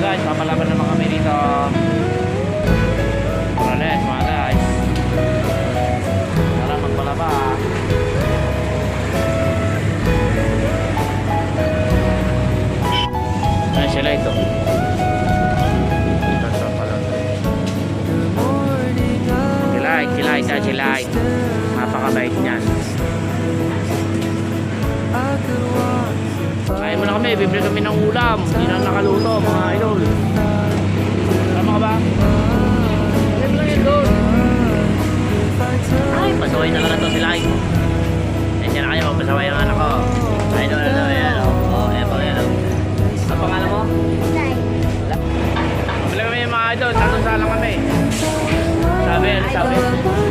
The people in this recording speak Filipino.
guys, papalaban naman kami dito. Morales mga guys. Tara magpalaba. Ayan sila ito. Silay. Napakabait niyan. Kain muna kami, bibili kami ng ulam. Hindi na nakaluto mga idol. Tama ka ba? Alam lang yun doon. Ay, pasaway na ka na to sila. Nandiyan na kayo, pasaway ang anak ko. Idol na daw yan. Oo, yan pa yan. Ang pangalan mo? Bibili kami mga idol, tatong lang kami. Sabi.